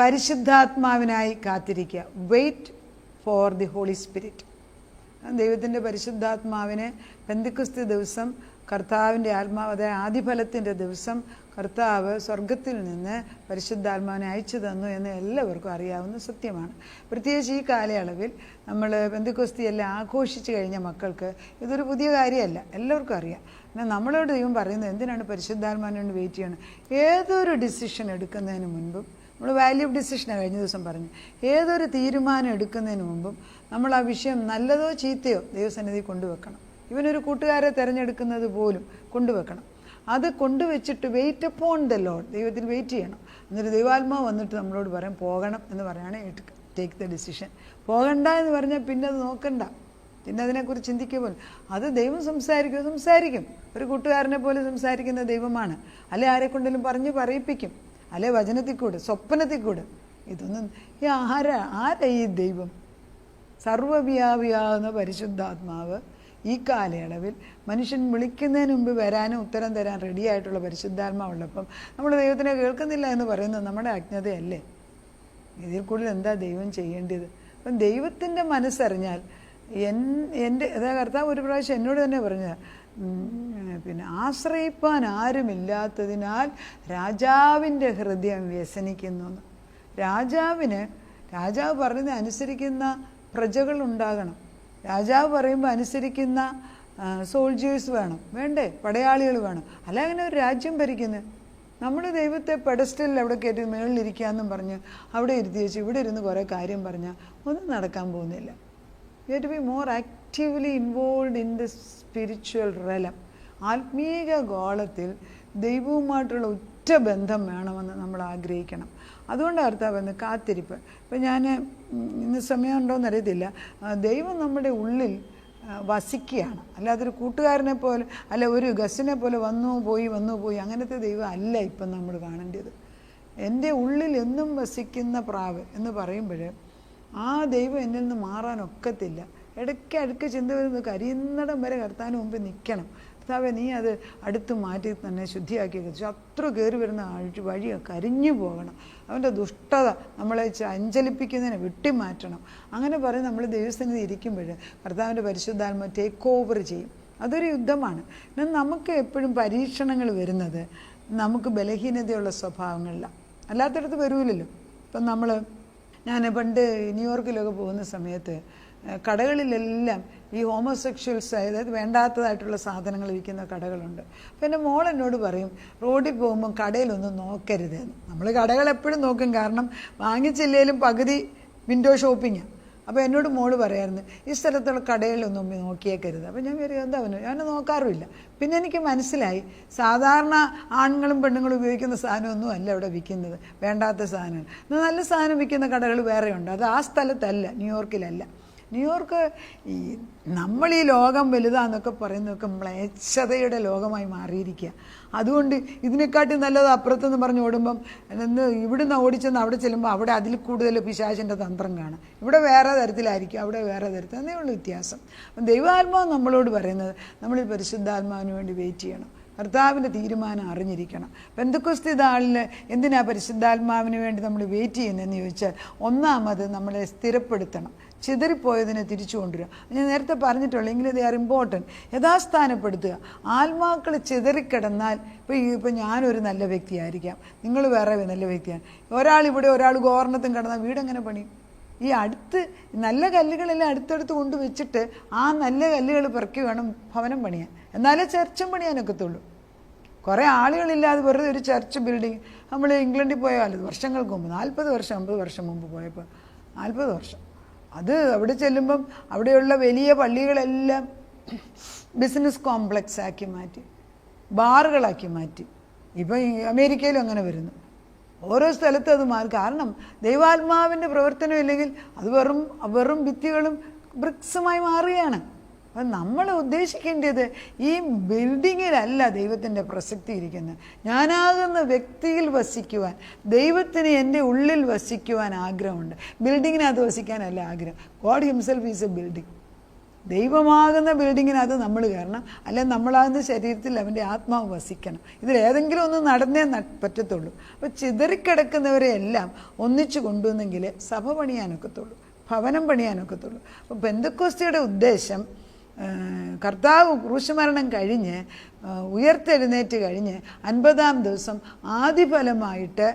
പരിശുദ്ധാത്മാവിനായി കാത്തിരിക്കുക. Wait for the holy spirit. ദൈവത്തിൻ്റെ പരിശുദ്ധാത്മാവിനെ പെന്തക്കോസ്ത് ദിവസം കർത്താവിൻ്റെ ആത്മാവ്, അതായത് ആദിഫലത്തിൻ്റെ ദിവസം കർത്താവ് സ്വർഗത്തിൽ നിന്ന് പരിശുദ്ധാത്മാവിനെ അയച്ചു തന്നു എന്ന് എല്ലാവർക്കും അറിയാവുന്ന സത്യമാണ്. പ്രത്യേകിച്ച് ഈ കാലയളവിൽ നമ്മൾ പെന്തക്കോസ്തി എല്ലാം ആഘോഷിച്ച് കഴിഞ്ഞ മക്കൾക്ക് ഇതൊരു പുതിയ കാര്യമല്ല, എല്ലാവർക്കും അറിയാം. എന്നാൽ നമ്മളോട് ദൈവം പറയുന്നത് എന്തിനാണ് പരിശുദ്ധാത്മാവിന് വേണ്ടി വെയിറ്റ് ചെയ്യണം? ഏതൊരു ഡിസിഷൻ എടുക്കുന്നതിന് മുൻപും, നമ്മൾ വാല്യൂ ഓഫ് ഡിസിഷനാണ് കഴിഞ്ഞ ദിവസം പറഞ്ഞു, ഏതൊരു തീരുമാനം എടുക്കുന്നതിന് മുമ്പും നമ്മൾ ആ വിഷയം നല്ലതോ ചീത്തയോ ദൈവസന്നിധി കൊണ്ടുവെക്കണം. ഇവനൊരു കൂട്ടുകാരെ തിരഞ്ഞെടുക്കുന്നത് പോലും കൊണ്ടുവെക്കണം. അത് കൊണ്ടുവച്ചിട്ട് വെയിറ്റ് അപ്പോൺ ദ ലോർഡ്, ദൈവത്തിൽ വെയിറ്റ് ചെയ്യണം. എന്നിട്ട് ദൈവാത്മാവ് വന്നിട്ട് നമ്മളോട് പറയും പോകണം എന്ന് പറയുകയാണ്, ടേക്ക് ദ ഡിസിഷൻ. പോകണ്ട എന്ന് പറഞ്ഞാൽ പിന്നെ അത് നോക്കണ്ട, പിന്നെ അതിനെക്കുറിച്ച് ചിന്തിക്കുക പോലും. അത് ദൈവം സംസാരിക്കും. ഒരു കൂട്ടുകാരനെ പോലെ സംസാരിക്കുന്ന ദൈവമാണ്. അല്ലെ ആരെക്കൊണ്ടെങ്കിലും പറഞ്ഞ് പറയിപ്പിക്കും, അല്ലെ വചനത്തിൽ കൂടെ, സ്വപ്നത്തിൽ കൂടെ. ഇതൊന്നും ആരാ ഈ ദൈവം? സർവ്വവ്യാപിയാകുന്ന പരിശുദ്ധാത്മാവ് ഈ കാലയളവിൽ മനുഷ്യൻ വിളിക്കുന്നതിന് മുമ്പ് വരാനും ഉത്തരം തരാൻ റെഡിയായിട്ടുള്ള പരിശുദ്ധാത്മാവുള്ളപ്പം നമ്മൾ ദൈവത്തിനെ കേൾക്കുന്നില്ല എന്ന് പറയുന്നത് നമ്മുടെ അജ്ഞതയല്ലേ? ഇതിൽ കൂടുതൽ എന്താ ദൈവം ചെയ്യേണ്ടത്? അപ്പം ദൈവത്തിൻ്റെ മനസ്സറിഞ്ഞാൽ അതായത് കർത്താവ് ഒരു പ്രാവശ്യം എന്നോട് തന്നെ പറഞ്ഞ പിന്നെ ആശ്രയിപ്പാൻ ആരുമില്ലാത്തതിനാൽ രാജാവിൻ്റെ ഹൃദയം വ്യസനിക്കുന്നു. രാജാവ് പറഞ്ഞത് അനുസരിക്കുന്ന പ്രജകളുണ്ടാകണം. രാജാവ് പറയുമ്പോൾ അനുസരിക്കുന്ന സോൾജേഴ്സ് വേണ്ടേ, പടയാളികൾ വേണം. അല്ല അങ്ങനെ ഒരു രാജ്യം ഭരിക്കുന്നത്. നമ്മൾ ദൈവത്തെ പെഡസ്റ്റലിൽ അവിടെ കയറ്റി മേളിലിരിക്കാമെന്നും പറഞ്ഞ് അവിടെ ഇരുത്തി വെച്ച് ഇവിടെ ഇരുന്ന് കുറേ കാര്യം പറഞ്ഞാൽ ഒന്നും നടക്കാൻ പോകുന്നില്ല. You have to be more actively involve in the spiritual realm. ആത്മീക ഗോളത്തിൽ ദൈവവുമായിട്ടുള്ള ഉറ്റ ബന്ധം വേണമെന്ന് നമ്മൾ ആഗ്രഹിക്കണം. അതുകൊണ്ട് കർത്താവ് കാത്തിരിപ്പ്. ഇപ്പം ഞാൻ ഇന്ന് സമയമുണ്ടോയെന്ന് അറിയത്തില്ല, ദൈവം നമ്മുടെ ഉള്ളിൽ വസിക്കുകയാണ്. അല്ലാതൊരു കൂട്ടുകാരനെ പോലെ അല്ല ഒരു ഗസ്റ്റിനെ പോലെ വന്നു പോയി അങ്ങനത്തെ ദൈവം അല്ല ഇപ്പം നമ്മൾ കാണേണ്ടത്. എൻ്റെ ഉള്ളിൽ എന്നും വസിക്കുന്ന പ്രാവ് എന്ന് പറയുമ്പോൾ ആ ദൈവം എന്നിൽ നിന്ന് മാറാനൊക്കത്തില്ല. ഇടയ്ക്ക് ചിന്ത വരുന്നത് കരിയുന്നിടം വരെ കർത്താവിന് മുമ്പ് നിൽക്കണം. കർത്താവെ നീ അത് അടുത്ത് മാറ്റി തന്നെ ശുദ്ധിയാക്കി. ശത്രു കയറി വരുന്ന വഴി കരിഞ്ഞു പോകണം. അവൻ്റെ ദുഷ്ടത നമ്മളെ അഞ്ചലിപ്പിക്കുന്നതിനെ വെട്ടിമാറ്റണം. അങ്ങനെ പറഞ്ഞ് നമ്മൾ ദൈവസന്നിധി ഇരിക്കുമ്പോൾ കർത്താവിൻ്റെ പരിശുദ്ധാത്മ ടേക്ക് ഓവർ ചെയ്യും. അതൊരു യുദ്ധമാണ്. എന്നാൽ നമുക്ക് എപ്പോഴും പരീക്ഷണങ്ങൾ വരുന്നത് നമുക്ക് ബലഹീനതയുള്ള സ്വഭാവങ്ങളിലാണ്, അല്ലാത്തടത്ത് വരൂലല്ലോ. ഇപ്പം ഞാൻ പണ്ട് ന്യൂയോർക്കിലൊക്കെ പോകുന്ന സമയത്ത് കടകളിലെല്ലാം ഈ ഹോമോസെക്ഷൽസ്, അതായത് വേണ്ടാത്തതായിട്ടുള്ള സാധനങ്ങൾ വിൽക്കുന്ന കടകളുണ്ട്. അപ്പോൾ എൻ്റെ മോൾ എന്നോട് പറയും റോഡിൽ പോകുമ്പം കടയിലൊന്നും നോക്കരുതെന്ന്. നമ്മൾ കടകൾ എപ്പോഴും നോക്കും, കാരണം വാങ്ങിച്ചില്ലേലും പകുതി വിൻഡോ ഷോപ്പിങ്ങാണ്. അപ്പോൾ എന്നോട് മോള് പറയായിരുന്നു ഈ സ്ഥലത്തുള്ള കടയിലൊന്നും നോക്കിയേക്കരുത്. അപ്പോൾ ഞാൻ വരും എന്താ ഞാൻ നോക്കാറുമില്ല. പിന്നെ എനിക്ക് മനസ്സിലായി സാധാരണ ആണുങ്ങളും പെണ്ണുങ്ങളും ഉപയോഗിക്കുന്ന സാധനമൊന്നും അല്ല ഇവിടെ വിൽക്കുന്നത്, വേണ്ടാത്ത സാധനങ്ങൾ. നല്ല സാധനം വിൽക്കുന്ന കടകൾ വേറെയുണ്ട്. അത് ആ സ്ഥലത്തല്ല, ന്യൂയോർക്കിലല്ല. ന്യൂയോർക്ക് നമ്മൾ ഈ ലോകം വലുതാന്നൊക്കെ പറയുന്നതൊക്കെ മ്ലേച്ഛതയുടെ ലോകമായി മാറിയിരിക്കുക. അതുകൊണ്ട് ഇതിനെക്കാട്ടി നല്ലത് അപ്പുറത്തെന്ന് പറഞ്ഞ് ഓടുമ്പം ഇവിടുന്ന് ഓടിച്ചെന്ന് അവിടെ ചെല്ലുമ്പോൾ അവിടെ അതിൽ കൂടുതൽ പിശാചിൻ്റെ തന്ത്രം കാണും. ഇവിടെ വേറെ തരത്തിലായിരിക്കും, അവിടെ വേറെ തരത്തിൽ. അതേ ഉള്ളൂ വ്യത്യാസം. അപ്പം ദൈവാത്മാവ് നമ്മളോട് പറയുന്നത് നമ്മൾ ഈ പരിശുദ്ധാത്മാവിന് വേണ്ടി വെയിറ്റ് ചെയ്യണം. കർത്താവിൻ്റെ തീരുമാനം അറിഞ്ഞിരിക്കണം. പെന്തക്കോസ്ത് നാളിൽ എന്തിനാ പരിശുദ്ധാത്മാവിന് വേണ്ടി നമ്മൾ വെയിറ്റ് ചെയ്യുന്നതെന്ന് ചോദിച്ചാൽ, ഒന്നാമത് നമ്മളെ സ്ഥിരപ്പെടുത്തണം, ചിതറിപ്പോയതിനെ തിരിച്ചു കൊണ്ടുവരിക. ഞാൻ നേരത്തെ പറഞ്ഞിട്ടുള്ളൂ, എങ്കിലും ദേ ആർ ഇമ്പോർട്ടൻറ്റ്. യഥാസ്ഥാനപ്പെടുത്തുക. ആത്മാക്കൾ ചിതറിക്കിടന്നാൽ ഇപ്പം ഞാനൊരു നല്ല വ്യക്തിയായിരിക്കാം, നിങ്ങൾ വേറെ നല്ല വ്യക്തിയാണ്. ഒരാളിവിടെ ഒരാൾ ഗോവർണത്തും കിടന്നാൽ വീടെങ്ങനെ പണിയും? ഈ നല്ല കല്ലുകളെല്ലാം അടുത്തടുത്ത് കൊണ്ടുവച്ചിട്ട് ആ നല്ല കല്ലുകൾ പെറുക്കി വേണം ഭവനം പണിയാൻ, എന്നാലേ ചർച്ചും പണിയാനൊക്കത്തുള്ളൂ. കുറേ ആളുകളില്ലാതെ വെറുതെ ഒരു ചർച്ച് ബിൽഡിങ്. നമ്മൾ ഇംഗ്ലണ്ടിൽ പോയാൽ വർഷങ്ങൾക്ക് മുമ്പ് 40 വർഷം 50 വർഷം മുമ്പ് പോയപ്പോൾ 40 വർഷം അത് അവിടെ ചെല്ലുമ്പം അവിടെയുള്ള വലിയ പള്ളികളെല്ലാം ബിസിനസ് കോംപ്ലക്സ് ആക്കി മാറ്റി, ബാറുകളാക്കി മാറ്റി. ഇപ്പം അമേരിക്കയിലും അങ്ങനെ വരുന്നു. ഓരോ സ്ഥലത്തും അത് മാറി. കാരണം ദൈവാത്മാവിൻ്റെ പ്രവർത്തനം ഇല്ലെങ്കിൽ അത് വെറും ഭിത്തികളും ബ്രിക്സുമായി മാറുകയാണ്. അപ്പം നമ്മൾ ഉദ്ദേശിക്കേണ്ടത് ഈ ബിൽഡിങ്ങിലല്ല ദൈവത്തിൻ്റെ പ്രസക്തി ഇരിക്കുന്നത്. ഞാനാകുന്ന വ്യക്തിയിൽ വസിക്കുവാൻ, ദൈവത്തിന് എൻ്റെ ഉള്ളിൽ വസിക്കുവാൻ ആഗ്രഹമുണ്ട്. ബിൽഡിങ്ങിനകത്ത് വസിക്കാനല്ല ആഗ്രഹം. God himself is a building. ദൈവമാകുന്ന ബിൽഡിങ്ങിനകത്ത് നമ്മൾ കയറണം, അല്ലെങ്കിൽ നമ്മളാകുന്ന ശരീരത്തിൽ അവൻ്റെ ആത്മാവ് വസിക്കണം. ഇതിലേതെങ്കിലും ഒന്ന് നടന്നേ പറ്റത്തുള്ളൂ. അപ്പോൾ ചിതറിക്കിടക്കുന്നവരെ എല്ലാം ഒന്നിച്ചു കൊണ്ടുവന്നെങ്കിൽ സഭ പണിയാനൊക്കത്തുള്ളൂ, ഭവനം പണിയാനൊക്കത്തുള്ളൂ. അപ്പോൾ പെന്തക്കോസ്തിയുടെ ഉദ്ദേശം കർത്താവ് ക്രൂശുമരണം കഴിഞ്ഞ് ഉയർത്തെഴുന്നേറ്റ് കഴിഞ്ഞ് 50-ാം ദിവസം ആദിഫലമായിട്ട്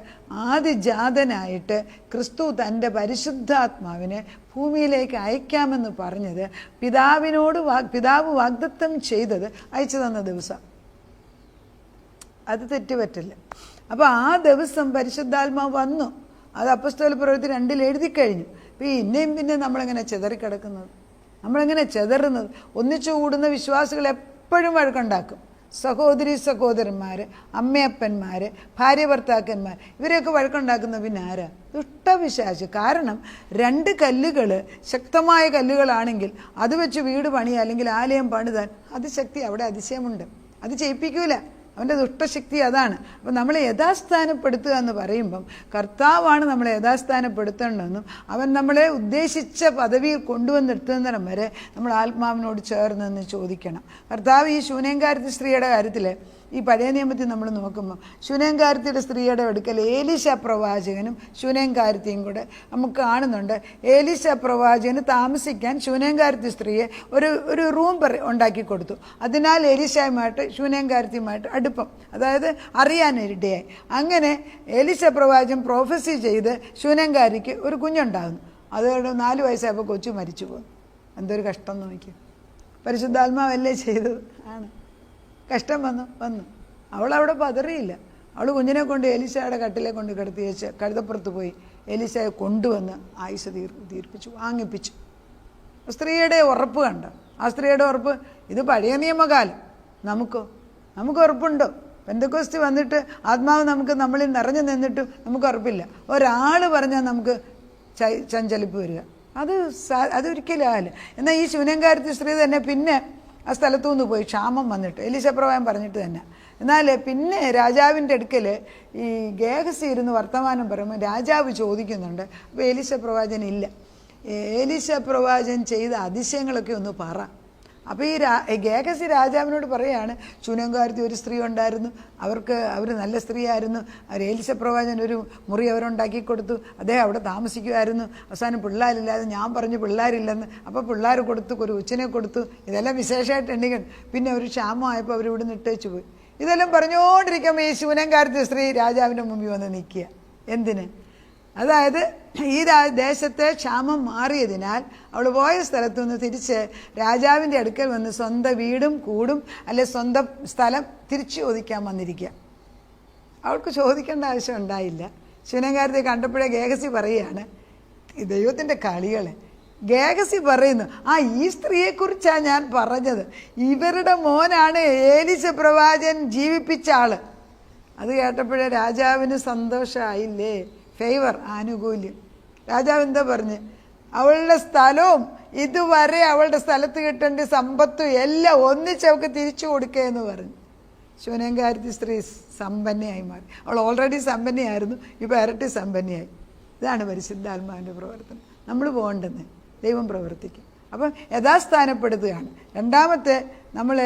ആദിജാതനായിട്ട് ക്രിസ്തു തൻ്റെ പരിശുദ്ധാത്മാവിനെ ഭൂമിയിലേക്ക് അയക്കാമെന്ന് പറഞ്ഞത് പിതാവ് വാഗ്ദത്തം ചെയ്തത് അയച്ചു തന്ന ദിവസം. അത് തെറ്റുപറ്റില്ല. അപ്പോൾ ആ ദിവസം പരിശുദ്ധാത്മാവ് വന്നു. അത് അപ്പോസ്തല പ്രവൃത്തി 2 എഴുതി കഴിഞ്ഞു. അപ്പോൾ പിന്നെ നമ്മളെങ്ങനെ ചിതറിക്കിടക്കുന്നത്, നമ്മളെങ്ങനെ ചെതറുന്നത്? ഒന്നിച്ചു കൂടുന്ന വിശ്വാസികൾ എപ്പോഴും വഴക്കുണ്ടാക്കും. സഹോദരന്മാർ, അമ്മയപ്പന്മാർ, ഭാര്യ ഭർത്താക്കന്മാർ, ഇവരെയൊക്കെ വഴക്കുണ്ടാക്കുന്ന പിന്നെ ആരാ? ദുഷ്ടപിശാച്. കാരണം 2 കല്ലുകൾ ശക്തമായ കല്ലുകളാണെങ്കിൽ അത് വെച്ച് വീട് പണിയുക അല്ലെങ്കിൽ ആലയം പണിതാൻ അത് ശക്തി, അവിടെ അതിശയമുണ്ട്. അത് ചെയ്യിപ്പിക്കൂല. അവൻ്റെ ദുഷ്ടശക്തി അതാണ്. അപ്പം നമ്മളെ യഥാസ്ഥാനപ്പെടുത്തുക എന്ന് പറയുമ്പം കർത്താവാണ് നമ്മളെ യഥാസ്ഥാനപ്പെടുത്തേണ്ടതെന്നും അവൻ നമ്മളെ ഉദ്ദേശിച്ച പദവിയിൽ കൊണ്ടുവന്നെത്തുന്നിടം വരെ നമ്മൾ ആത്മാവിനോട് ചേർന്നെന്ന് ചോദിക്കണം. കർത്താവ് ഈ ശൂനേംകാരത്തി സ്ത്രീയുടെ കാര്യത്തിൽ ഈ പഴയ നിയമത്തിൽ നമ്മൾ നോക്കുമ്പോൾ ശൂനേംകാരത്തിയുടെ സ്ത്രീയുടെ അടുക്കൽ ഏലീശ പ്രവാചകനും ശൂനേംകാരത്തിയും കൂടെ നമുക്ക് കാണുന്നുണ്ട്. ഏലീശ പ്രവാചകന് താമസിക്കാൻ ശൂനേംകാരത്തി സ്ത്രീയെ ഒരു റൂം ഉണ്ടാക്കി കൊടുത്തു. അതിനാൽ ഏലീശയുമായിട്ട് ശൂനേംകാരത്തിയുമായിട്ട് അടുപ്പം, അതായത് അറിയാനിടയായി. അങ്ങനെ ഏലീശ പ്രവാചകൻ പ്രൊഫസി ചെയ്ത് ശൂനേംകാരിക്ക് ഒരു കുഞ്ഞുണ്ടാകുന്നു. അതോടെ 4 വയസ്സായപ്പോൾ കൊച്ചു മരിച്ചു പോകുന്നു. എന്തൊരു കഷ്ടം നോക്കി. പരിശുദ്ധാത്മാവല്ലേ ചെയ്തത്? ആണ്. കഷ്ടം വന്നു. അവളവിടെ പതറിയില്ല. അവൾ കുഞ്ഞിനെ കൊണ്ട് എലീശയുടെ കട്ടിലെ കൊണ്ട് കിടത്തി വെച്ച് കഴുതപ്പുറത്ത് പോയി എലീശയെ കൊണ്ടുവന്ന് ആയുസ് തീർപ്പിച്ചു, വാങ്ങിപ്പിച്ചു. സ്ത്രീയുടെ ഉറപ്പ് കണ്ട. ആ സ്ത്രീയുടെ ഉറപ്പ് ഇത് പഴയ നിയമകാലം. നമുക്ക് ഉറപ്പുണ്ടോ? പെന്തക്കോസ്തി വന്നിട്ട് ആത്മാവ് നമ്മളിൽ നിറഞ്ഞു നിന്നിട്ടും നമുക്ക് ഉറപ്പില്ല. ഒരാൾ പറഞ്ഞാൽ നമുക്ക് ചഞ്ചലിപ്പ് വരിക. അതൊരിക്കലും ആവില്ല. എന്നാൽ ഈ ശൂനേംകാരത്തി സ്ത്രീ തന്നെ പിന്നെ ആ സ്ഥലത്തു നിന്ന് പോയി ക്ഷാമം വന്നിട്ട് എലീശ പ്രവാചകൻ പറഞ്ഞിട്ട് തന്നെ. എന്നാൽ പിന്നെ രാജാവിൻ്റെ അടുക്കൽ ഈ ഗേഹസി ഇരുന്ന് വർത്തമാനം പറയുമ്പോൾ രാജാവ് ചോദിക്കുന്നുണ്ട്. അപ്പോൾ എലീശ പ്രവാചകൻ ഇല്ല. എലീശ പ്രവാചകൻ ചെയ്ത അതിശയങ്ങളൊക്കെ ഒന്ന് പറ. അപ്പോൾ ഈ ഗേഹസി രാജാവിനോട് പറയുകയാണ്, ശൂനേംകാരത്തി ഒരു സ്ത്രീ ഉണ്ടായിരുന്നു, അവർ നല്ല സ്ത്രീയായിരുന്നു. എലീശ പ്രവാചകൻ ഒരു മുറി അവരുണ്ടാക്കി കൊടുത്തു, അദ്ദേഹം അവിടെ താമസിക്കുമായിരുന്നു. അവസാനം പിള്ളേരില്ലാതെ ഞാൻ പറഞ്ഞു പിള്ളേരില്ലെന്ന്. അപ്പോൾ പിള്ളേർ കൊടുത്തു, ഒരു കൊച്ചിനെ കൊടുത്തു. ഇതെല്ലാം വിശേഷമായിട്ട് എണ്ണിക്കണം. പിന്നെ ഒരു ക്ഷാമമായപ്പോൾ അവരിവിടുന്ന് ഇട്ടേച്ചു പോയി. ഇതെല്ലാം പറഞ്ഞുകൊണ്ടിരിക്കുമ്പോൾ ഈ ശൂനേംകാരത്തി സ്ത്രീ രാജാവിൻ്റെ മുമ്പിൽ വന്ന് നിൽക്കുക. എന്തിന്? അതായത് ഈ ദേശത്തെ ക്ഷാമം മാറിയതിനാൽ അവൾ പോയ സ്ഥലത്തു നിന്ന് തിരിച്ച് രാജാവിൻ്റെ അടുക്കൽ വന്ന് സ്വന്തം വീടും കൂടും അല്ലെ സ്വന്തം സ്ഥലം തിരിച്ചു ചോദിക്കാൻ വന്നിരിക്കുക. അവൾക്ക് ചോദിക്കേണ്ട ആവശ്യം ഉണ്ടായില്ല. ശൂനേംകാരത്തെ കണ്ടപ്പോഴേ ഗേഹസി പറയുകയാണ്, ദൈവത്തിൻ്റെ കളികളെ. ഗേഹസി പറയുന്നു, ഈ സ്ത്രീയെക്കുറിച്ചാണ് ഞാൻ പറഞ്ഞത്. ഇവരുടെ മോനാണ് എലീശ പ്രവാചകൻ ജീവിപ്പിച്ച ആള്. അത് കേട്ടപ്പോഴേ രാജാവിന് സന്തോഷമായില്ലേ? ഫേവർ, ആനുകൂല്യം. രാജാവ് എന്താ പറഞ്ഞ്? അവളുടെ സ്ഥലവും ഇതുവരെ അവളുടെ സ്ഥലത്ത് കിട്ടേണ്ട സമ്പത്തും എല്ലാം ഒന്നിച്ച് അവൾക്ക് തിരിച്ചു കൊടുക്കുക എന്ന് പറഞ്ഞു. ശൂനേംകാരത്തി സ്ത്രീ സമ്പന്നയായി മാറി. അവൾ ഓൾറെഡി സമ്പന്നയായിരുന്നു, ഇപ്പോൾ ഇരട്ടി സമ്പന്നയായി. ഇതാണ് പരിശുദ്ധാത്മാവിൻ്റെ പ്രവർത്തനം. നമ്മൾ പോകേണ്ടെന്ന് ദൈവം പ്രവർത്തിക്കും. അപ്പം യഥാസ്ഥാനപ്പെടുത്തുകയാണ്. രണ്ടാമത്തെ, നമ്മൾ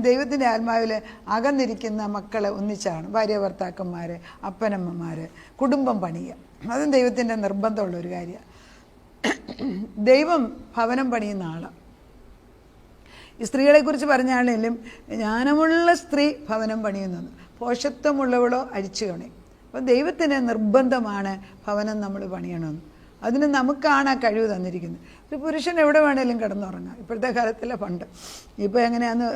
ദൈവത്തിൻ്റെ ആത്മാവിൽ അകന്നിരിക്കുന്ന മക്കളെ ഒന്നിച്ചാണ്. ഭാര്യ ഭർത്താക്കന്മാർ, അപ്പനമ്മമാർ, കുടുംബം പണിയുക. അതും ദൈവത്തിൻ്റെ നിർബന്ധമുള്ളൊരു കാര്യമാണ്. ദൈവം ഭവനം പണിയുന്ന ആളാണ്. ഈ സ്ത്രീകളെക്കുറിച്ച് പറഞ്ഞാണെങ്കിലും ജ്ഞാനമുള്ള സ്ത്രീ ഭവനം പണിയുന്നത്, പോഷത്വമുള്ളവളോ അഴിച്ചു കളയും. അപ്പം ദൈവത്തിന് നിർബന്ധമാണ് ഭവനം നമ്മൾ പണിയണമെന്ന്. അതിന് നമുക്കാണ് ആ കഴിവ് തന്നിരിക്കുന്നത്. ഒരു പുരുഷൻ എവിടെ വേണേലും കിടന്നുറങ്ങാം. ഇപ്പോഴത്തെ കാലത്തിലെ പണ്ട്. ഇപ്പോൾ എങ്ങനെയാണെന്ന്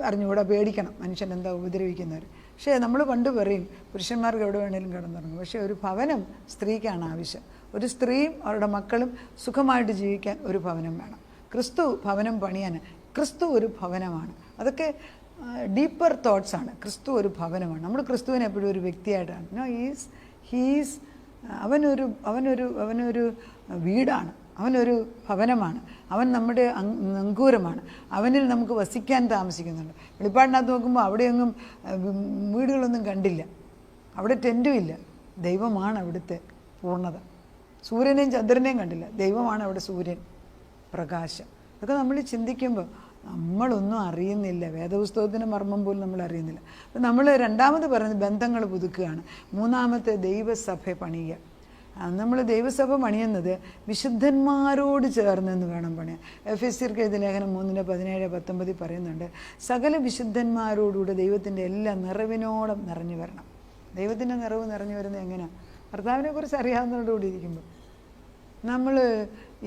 അറിഞ്ഞുകൂടാ, പേടിക്കണം മനുഷ്യൻ എന്താ ഉപദ്രവിക്കുന്നവർ. പക്ഷേ നമ്മൾ പണ്ട് പറയും പുരുഷന്മാർക്ക് എവിടെ വേണേലും കിടന്നുറങ്ങും. പക്ഷേ ഒരു ഭവനം സ്ത്രീക്കാണ് ആവശ്യം. ഒരു സ്ത്രീയും അവരുടെ മക്കളും സുഖമായിട്ട് ജീവിക്കാൻ ഒരു ഭവനം വേണം. ക്രിസ്തു ഭവനം പണിയാൻ, ക്രിസ്തു ഒരു ഭവനമാണ്. അതൊക്കെ ഡീപ്പർ തോട്ട്സാണ്. ക്രിസ്തു ഒരു ഭവനമാണ്. നമ്മൾ ക്രിസ്തുവിനെ എപ്പോഴും ഒരു വ്യക്തിയായിട്ടാണ്. ഹീസ് അവനൊരു വീടാണ്, അവനൊരു ഭവനമാണ്, അവൻ നമ്മുടെ നങ്കൂരമാണ്. അവനിൽ നമുക്ക് വസിക്കാൻ താമസിക്കുന്നുണ്ട്. വെളിപ്പാടിനകത്ത് നോക്കുമ്പോൾ അവിടെയൊന്നും വീടുകളൊന്നും കണ്ടില്ല, അവിടെ ടെൻറ്റും ഇല്ല. ദൈവമാണ് അവിടുത്തെ പൂർണ്ണത. സൂര്യനെയും ചന്ദ്രനെയും കണ്ടില്ല, ദൈവമാണ് അവിടെ സൂര്യൻ, പ്രകാശം. അതൊക്കെ നമ്മൾ ചിന്തിക്കുമ്പോൾ നമ്മളൊന്നും അറിയുന്നില്ല, വേദപുസ്തകത്തിൻ്റെ മർമ്മം പോലും നമ്മൾ അറിയുന്നില്ല. അപ്പം നമ്മൾ രണ്ടാമത് പറയുന്നത് ബന്ധങ്ങൾ പുതുക്കുകയാണ്. മൂന്നാമത്തെ ദൈവസഭ പണിയുക. നമ്മൾ ദൈവസഭ പണിയുന്നത് വിശുദ്ധന്മാരോട് ചേർന്നെന്ന് വേണം പണിയാൻ. എഫെസ്യർക്ക് എഴുതിയ ലേഖനം 3:17-19 പറയുന്നുണ്ട്, സകല വിശുദ്ധന്മാരോടുകൂടെ ദൈവത്തിൻ്റെ എല്ലാ നിറവിനോളം നിറഞ്ഞു വരണം. ദൈവത്തിൻ്റെ നിറവ് നിറഞ്ഞു വരുന്നത് എങ്ങനെയാണ്? കർത്താവിനെക്കുറിച്ച് അറിയാവുന്നതോടുകൂടി ഇരിക്കുമ്പോൾ. നമ്മൾ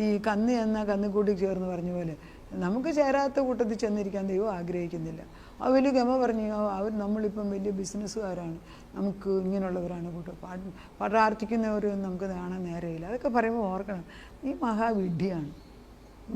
ഈ കന്ന് എന്ന കന്നുകൂട്ടി ചേർന്ന് പറഞ്ഞ പോലെ നമുക്ക് ചേരാത്ത കൂട്ടത്തിൽ ചെന്നിരിക്കാൻ ദൈവം ആഗ്രഹിക്കുന്നില്ല. ആ വലിയ ഗമ പറഞ്ഞു, അവർ നമ്മളിപ്പം വലിയ ബിസിനസ്സുകാരാണ്, നമുക്ക് ഇങ്ങനെയുള്ളവരാണ് കൂട്ടം, പ്രാർത്ഥിക്കുന്നവരൊന്നും നമുക്ക് കാണാൻ നേരെയില്ല. അതൊക്കെ പറയുമ്പോൾ ഓർക്കണം, ഈ മഹാവിഡ്ഢിയാണ്,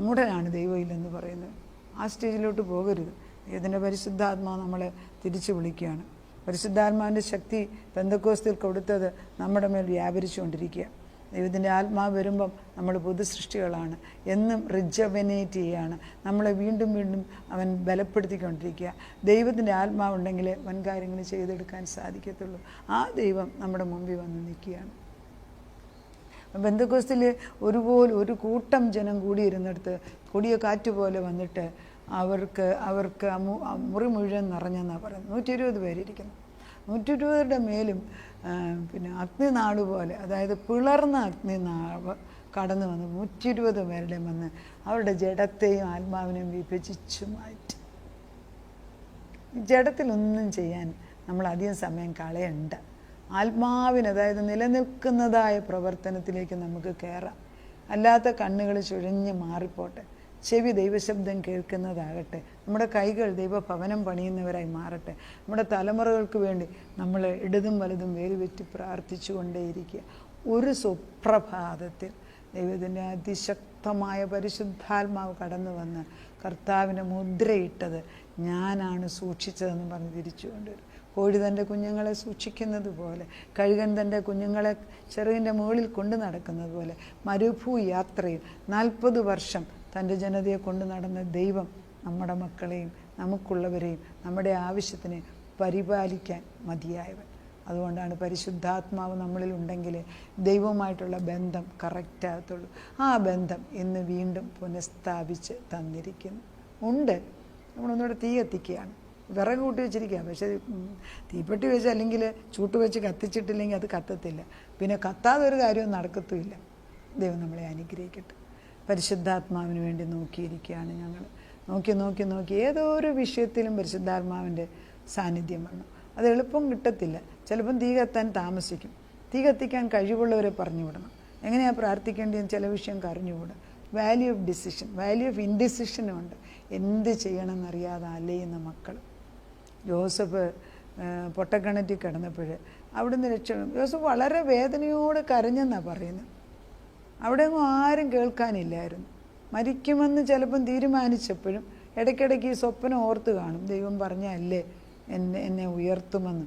മൂഢനാണ് ദൈവമില്ലെന്ന് പറയുന്നത്. ആ സ്റ്റേജിലോട്ട് പോകരുത്. ദൈവത്തിൻ്റെ പരിശുദ്ധാത്മാവ് നമ്മളെ തിരിച്ചു വിളിക്കുകയാണ്. പരിശുദ്ധാത്മാവിൻ്റെ ശക്തി പെന്തക്കോസ്തിൽ കൊടുത്തത് നമ്മുടെ മേൽ വ്യാപരിച്ചുകൊണ്ടിരിക്കുക. ദൈവത്തിൻ്റെ ആത്മാവ് വരുമ്പം നമ്മൾ പുതുസൃഷ്ടികളാണ്, എന്നും റിജവനേറ്റ് ചെയ്യുകയാണ്. നമ്മളെ വീണ്ടും വീണ്ടും അവൻ ബലപ്പെടുത്തിക്കൊണ്ടിരിക്കുക. ദൈവത്തിൻ്റെ ആത്മാവുണ്ടെങ്കിലേ വൻകാര്യങ്ങൾ ചെയ്തെടുക്കാൻ സാധിക്കത്തുള്ളൂ. ആ ദൈവം നമ്മുടെ മുമ്പിൽ വന്ന് നിൽക്കുകയാണ്. പെന്തക്കോസ്തിൽ ഒരു കൂട്ടം ജനം കൂടിയിരുന്നിടത്ത് കൊടിയ കാറ്റ് പോലെ വന്നിട്ട് അവർക്ക് മുറി മുഴുവൻ നിറഞ്ഞെന്നാണ് പറയുന്നത്. 120 പേരിരിക്കുന്നു. 120 മേലും പിന്നെ അഗ്നിനാട് പോലെ, അതായത് പിളർന്ന അഗ്നിനാവ് കടന്നു വന്ന് 120 പേരുടെയും വന്ന് അവരുടെ ജഡത്തെയും ആത്മാവിനെയും വിഭജിച്ചു മാറ്റി. ജഡത്തിലൊന്നും ചെയ്യാൻ നമ്മൾ അധികം സമയം കളയണ്ട. ആത്മാവിന്, അതായത് നിലനിൽക്കുന്നതായ പ്രവർത്തനത്തിലേക്ക് നമുക്ക് കയറാം. അല്ലാത്ത കണ്ണുകൾ ചുഴഞ്ഞ് മാറിപ്പോട്ടെ, ചെവി ദൈവശബ്ദം കേൾക്കുന്നതാകട്ടെ, നമ്മുടെ കൈകൾ ദൈവഭവനം പണിയുന്നവരായി മാറട്ടെ. നമ്മുടെ തലമുറകൾക്ക് വേണ്ടി നമ്മൾ ഇടതും വലതും വേരുവെറ്റി പ്രാർത്ഥിച്ചു കൊണ്ടേയിരിക്കുക. ഒരു സുപ്രഭാതത്തിൽ ദൈവത്തിൻ്റെ അതിശക്തമായ പരിശുദ്ധാത്മാവ് കടന്നു വന്ന് കർത്താവിൻ്റെ മുദ്രയിട്ടത് ഞാനാണ് സൂക്ഷിച്ചതെന്ന് പറഞ്ഞ് തിരിച്ചു കൊണ്ടുവരും. കോഴി തൻ്റെ കുഞ്ഞുങ്ങളെ സൂക്ഷിക്കുന്നത് പോലെ, കഴുകൻ തൻ്റെ കുഞ്ഞുങ്ങളെ ചെറുകിൻ്റെ മുകളിൽ കൊണ്ടു നടക്കുന്നത് പോലെ, മരുഭൂ യാത്രയിൽ 40 വർഷം തൻ്റെ ജനതയെ കൊണ്ടു നടന്ന ദൈവം നമ്മുടെ മക്കളെയും നമുക്കുള്ളവരെയും നമ്മുടെ ആവശ്യത്തിനെ പരിപാലിക്കാൻ മതിയായവൻ. അതുകൊണ്ടാണ് പരിശുദ്ധാത്മാവ് നമ്മളിൽ ഉണ്ടെങ്കിൽ ദൈവവുമായിട്ടുള്ള ബന്ധം കറക്റ്റാകത്തുള്ളൂ. ആ ബന്ധം ഇന്ന് വീണ്ടും പുനഃസ്ഥാപിച്ച് തന്നിരിക്കുന്നു. ഉണ്ട്, നമ്മളൊന്നുകൂടെ തീ കത്തിക്കുകയാണ്. വിറക് കൂട്ടി വെച്ചിരിക്കുക, പക്ഷേ തീപ്പെട്ടി വെച്ച് അല്ലെങ്കിൽ ചൂട്ട് വെച്ച് കത്തിച്ചിട്ടില്ലെങ്കിൽ അത് കത്തത്തില്ല. പിന്നെ കത്താതെ ഒരു കാര്യവും നടക്കത്തുമില്ല. ദൈവം നമ്മളെ അനുഗ്രഹിക്കട്ടെ. പരിശുദ്ധാത്മാവിന് വേണ്ടി നോക്കിയിരിക്കുകയാണ് ഞങ്ങൾ. നോക്കി ഏതോ ഒരു വിഷയത്തിലും പരിശുദ്ധാത്മാവിൻ്റെ സാന്നിധ്യം വന്നു. അത് എളുപ്പം കിട്ടത്തില്ല. ചിലപ്പം തീ കത്താൻ താമസിക്കും. തീ കത്തിക്കാൻ കഴിവുള്ളവരെ പറഞ്ഞു വിടണം. എങ്ങനെയാണ് പ്രാർത്ഥിക്കേണ്ടതെന്ന് ചില വിഷയം അറിഞ്ഞുകൂടാ. Value of decision, value of ഇൻഡിസിഷനും ഉണ്ട്. എന്ത് ചെയ്യണമെന്നറിയാതെ അലയുന്ന മക്കൾ. ജോസഫ് പൊട്ടക്കിണറ്റിൽ കിടന്നപ്പോൾ അവിടുന്ന് രക്ഷപ്പെടും. ജോസഫ് വളരെ വേദനയോടെ കരഞ്ഞെന്നാണ് പറയുന്നത്. അവിടെ ഒന്നും ആരും കേൾക്കാനില്ലായിരുന്നു. മരിക്കുമെന്ന് ചിലപ്പം തീരുമാനിച്ചപ്പോഴും ഇടയ്ക്കിടയ്ക്ക് ഈ സ്വപ്നം ഓർത്ത് കാണും. ദൈവം പറഞ്ഞല്ലേ എന്നെ ഉയർത്തുമെന്ന്.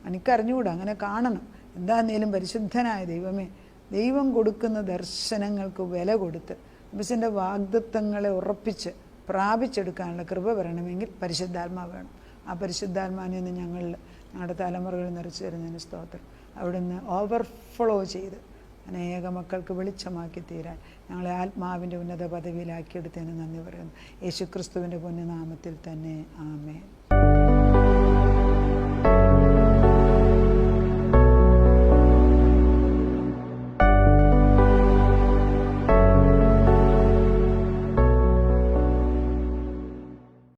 എനിക്കറിഞ്ഞുകൂടാ, അങ്ങനെ കാണണം. എന്താന്നേലും പരിശുദ്ധനായ ദൈവമേ, ദൈവം കൊടുക്കുന്ന ദർശനങ്ങൾക്ക് വില കൊടുത്ത് ബിസിൻ്റെ വാഗ്ദത്തങ്ങളെ ഉറപ്പിച്ച് പ്രാപിച്ചെടുക്കാനുള്ള കൃപ വരണമെങ്കിൽ പരിശുദ്ധാത്മാവ് വേണം. ആ പരിശുദ്ധാത്മാവിനെ നിന്ന് ഞങ്ങളുടെ തലമുറകൾ നിറച്ചു തരുന്നതിന് സ്തോത്രം. അവിടുന്ന് ഓവർഫ്ലോ ചെയ്ത് അനേക മക്കൾക്ക് വെളിച്ചമാക്കി തീരാൻ ഞങ്ങളെ ആത്മാവിൻ്റെ ഉന്നത പദവിയിലാക്കിയെടുത്തതിന് നന്ദി പറയുന്നു. യേശുക്രിസ്തുവിൻ്റെ പുണ്യനാമത്തിൽ തന്നെ ആമേൻ.